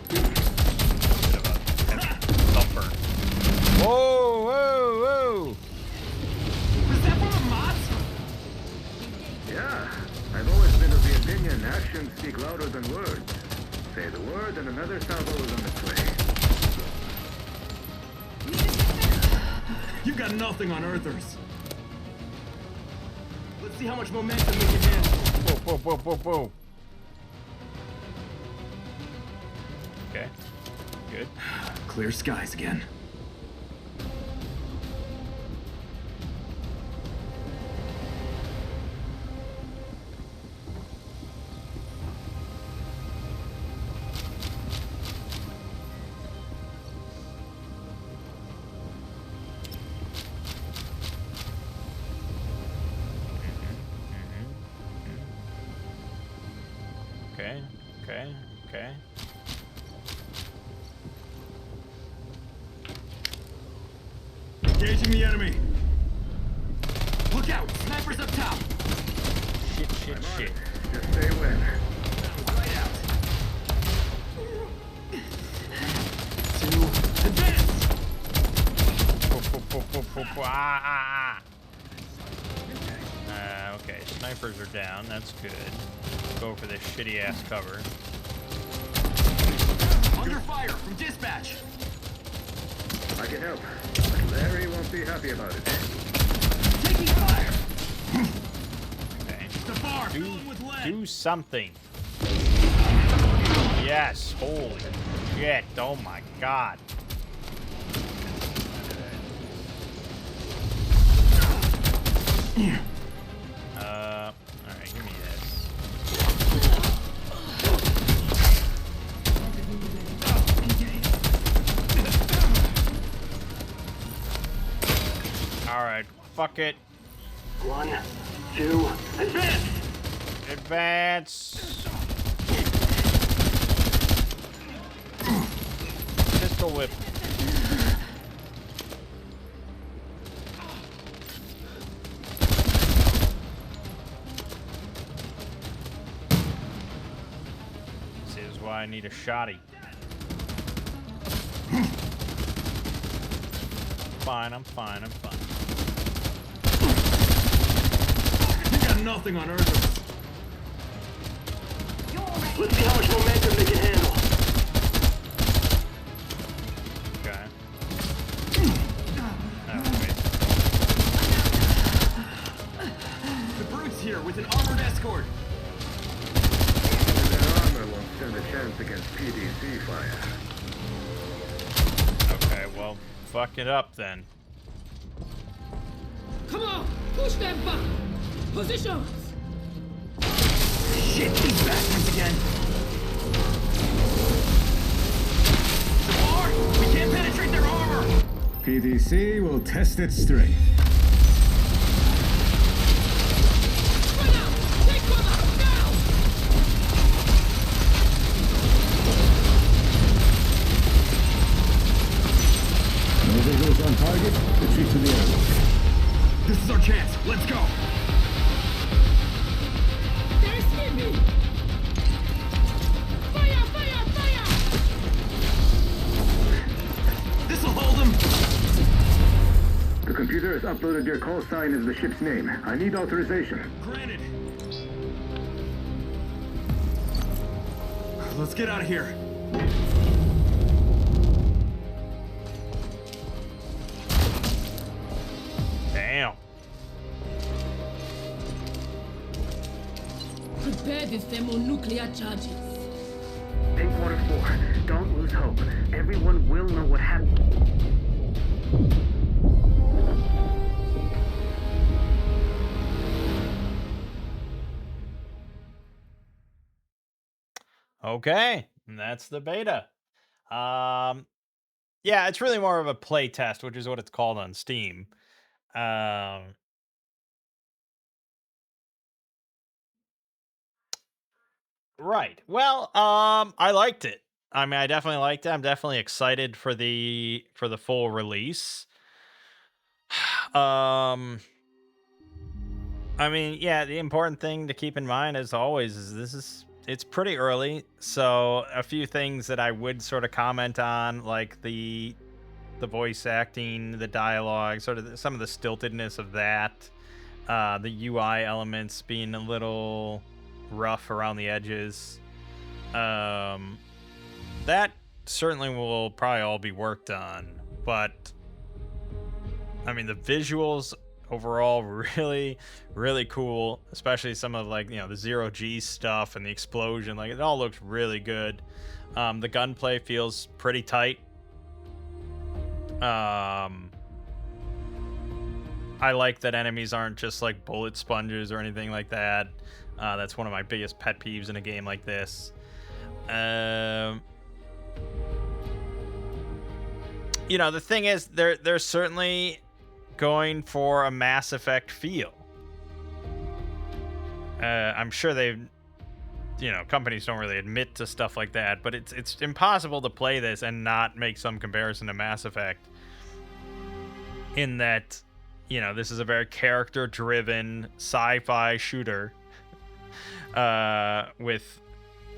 Speaker 1: Bit of a heavy thumper. Whoa, whoa, whoa!
Speaker 10: Was that from a mod?
Speaker 12: Yeah, I've always been of the opinion actions speak louder than words. Say the word and another salvo is on its way.
Speaker 10: You've got nothing on Earthers. Let's see how much momentum we can handle.
Speaker 1: Whoa, whoa, whoa, whoa, whoa. Okay. Good.
Speaker 10: Clear skies again.
Speaker 1: Okay. Okay. Okay.
Speaker 10: Engaging the enemy. Look out! Snipers up top.
Speaker 1: Shit.
Speaker 12: Just stay away.
Speaker 10: Right out. To advance.
Speaker 1: Okay, snipers are down. That's good. Go for this shitty ass cover.
Speaker 10: Under fire from dispatch.
Speaker 12: I can help, but Larry won't be happy about it.
Speaker 10: Taking fire.
Speaker 1: Okay.
Speaker 10: The bar filling with lead.
Speaker 1: Do something. Yes. Holy shit. Oh my god. Alright, give me this. Alright, fuck it.
Speaker 10: 1, 2, advance!
Speaker 1: Advance. Pistol whip. This is why I need a shotty. I'm fine.
Speaker 10: You got nothing on Earth. Let's see how much momentum they can handle.
Speaker 1: Okay. Oh, wait.
Speaker 10: The Brute's here with an armored escort.
Speaker 12: Their armor won't stand a chance against PDC fire.
Speaker 1: Okay, well, fuck it up then.
Speaker 8: Come on, push them back. Positions.
Speaker 10: Shit, these bastards again. The bar! We can't penetrate their armor!
Speaker 3: PDC will test its strength.
Speaker 8: Spread out. Take cover now.
Speaker 3: No visuals on target. Retreat to the airlock.
Speaker 10: This is our chance. Let's go.
Speaker 8: They're skimming. Fire!
Speaker 10: This'll hold them.
Speaker 12: The computer has uploaded your call sign as the ship's name. I need authorization.
Speaker 10: Granted. Let's get out of here.
Speaker 1: Damn.
Speaker 8: Prepare the thermonuclear charges.
Speaker 9: Pinkwater 4, don't lose hope. Everyone will know what happened.
Speaker 1: Okay, and that's the beta. Yeah, it's really more of a play test, which is what it's called on Steam. Right. Well, I liked it. I mean, I definitely liked it. I'm definitely excited for the full release. I mean, yeah, the important thing to keep in mind, as always, is it's pretty early. So a few things that I would sort of comment on, like the voice acting, the dialogue, sort of some of the stiltedness of that, the UI elements being a little rough around the edges. That certainly will probably all be worked on, but I mean, the visuals overall really cool, especially some of, like, you know, the 0G stuff and the explosion. Like, it all looks really good. The gunplay feels pretty tight. I like that enemies aren't just like bullet sponges or anything like that. That's one of my biggest pet peeves in a game like this. You know, the thing is, they're certainly going for a Mass Effect feel. I'm sure they've companies don't really admit to stuff like that, but it's impossible to play this and not make some comparison to Mass Effect, in that, this is a very character-driven sci-fi shooter with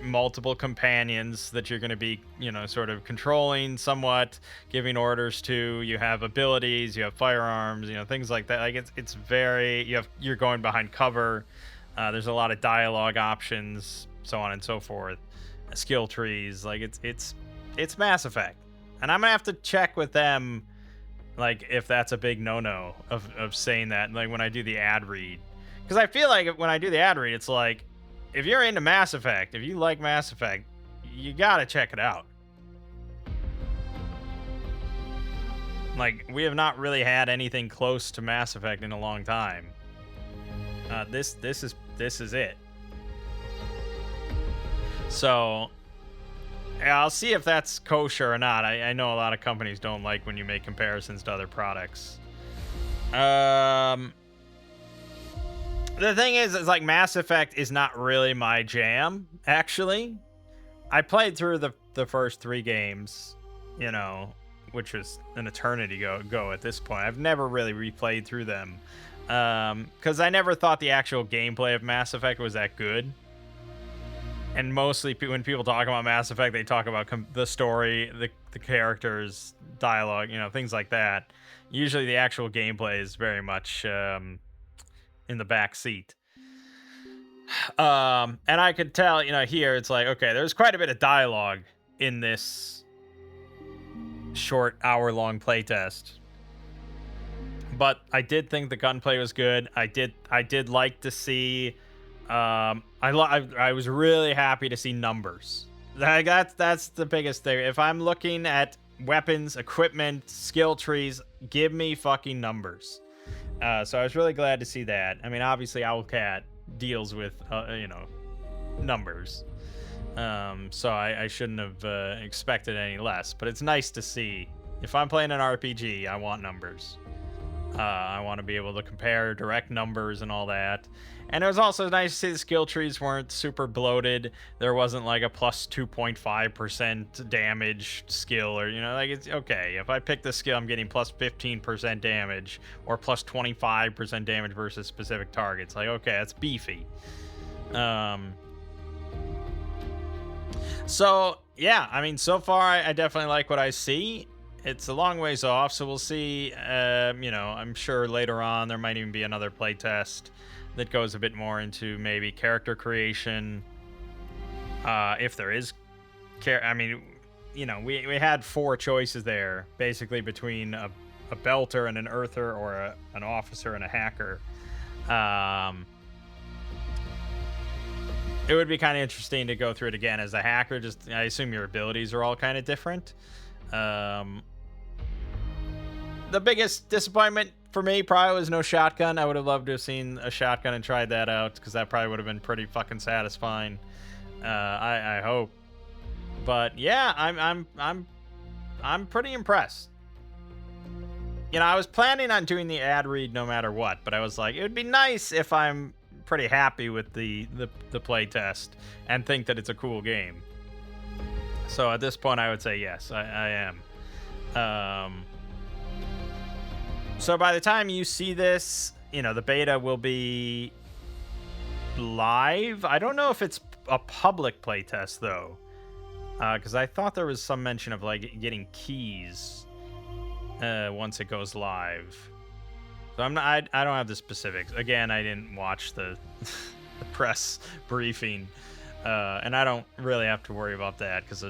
Speaker 1: multiple companions that you're going to be, sort of controlling somewhat, giving orders to. You have abilities, you have firearms, things like that. Like it's very, you're going behind cover. There's a lot of dialogue options, so on and so forth. Skill trees, like it's Mass Effect, and I'm gonna have to check with them, like if that's a big no-no of saying that, like when I do the ad read, because I feel like when I do the ad read, it's like, if you're into Mass Effect, if you like Mass Effect, you gotta check it out. Like, we have not really had anything close to Mass Effect in a long time. This is it. So, yeah, I'll see if that's kosher or not. I know a lot of companies don't like when you make comparisons to other products. The thing is like Mass Effect is not really my jam, actually. I played through the first 3 games, which was an eternity ago at this point. I've never really replayed through them, because I never thought the actual gameplay of Mass Effect was that good. And mostly when people talk about Mass Effect, they talk about the story, the characters, dialogue, things like that. Usually the actual gameplay is very much in the back seat. And I could tell, here it's like, okay, there's quite a bit of dialogue in this short hour-long playtest. But I did think the gunplay was good. I did like to see. I was really happy to see numbers. That's the biggest thing. If I'm looking at weapons, equipment, skill trees, give me fucking numbers. So I was really glad to see that. I mean, obviously Owlcat deals with, numbers. So I shouldn't have expected any less. But it's nice to see. If I'm playing an RPG, I want numbers. I want to be able to compare direct numbers and all that. And it was also nice to see the skill trees weren't super bloated. There wasn't like a plus 2.5% damage skill, or, like, it's okay. If I pick this skill, I'm getting plus 15% damage or plus 25% damage versus specific targets. Like, okay, that's beefy. So, yeah, I mean, so far, I definitely like what I see. It's a long ways off, so we'll see. I'm sure later on there might even be another playtest that goes a bit more into maybe character creation. If there is we had 4 choices there, basically between a belter and an earther, or an officer and a hacker. It would be kind of interesting to go through it again as a hacker. I assume your abilities are all kind of different. The biggest disappointment for me probably was no shotgun. I would have loved to have seen a shotgun and tried that out, because that probably would have been pretty fucking satisfying. I hope. But yeah, I'm pretty impressed. I was planning on doing the ad read no matter what, but I was like, it would be nice if I'm pretty happy with the play test and think that it's a cool game. So at this point, I would say yes, I am. So by the time you see this, the beta will be live. I don't know if it's a public playtest though, because I thought there was some mention of like getting keys once it goes live. So I don't have the specifics. Again, I didn't watch the press briefing, and I don't really have to worry about that because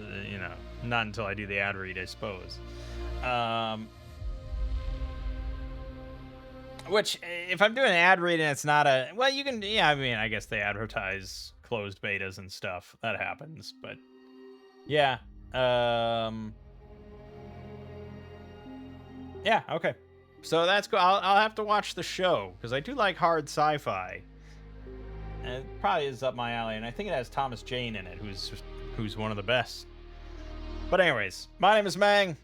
Speaker 1: not until I do the ad read, I suppose. Which, if I'm doing an ad read and it's not you can, I guess they advertise closed betas and stuff. That happens, but yeah. Yeah, okay. So that's cool. I'll have to watch the show, because I do like hard sci-fi. And it probably is up my alley, and I think it has Thomas Jane in it, who's one of the best. But anyways, my name is Mangg.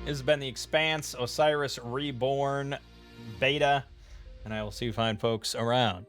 Speaker 1: This has been the Expanse Osiris Reborn beta, and I will see you fine folks around.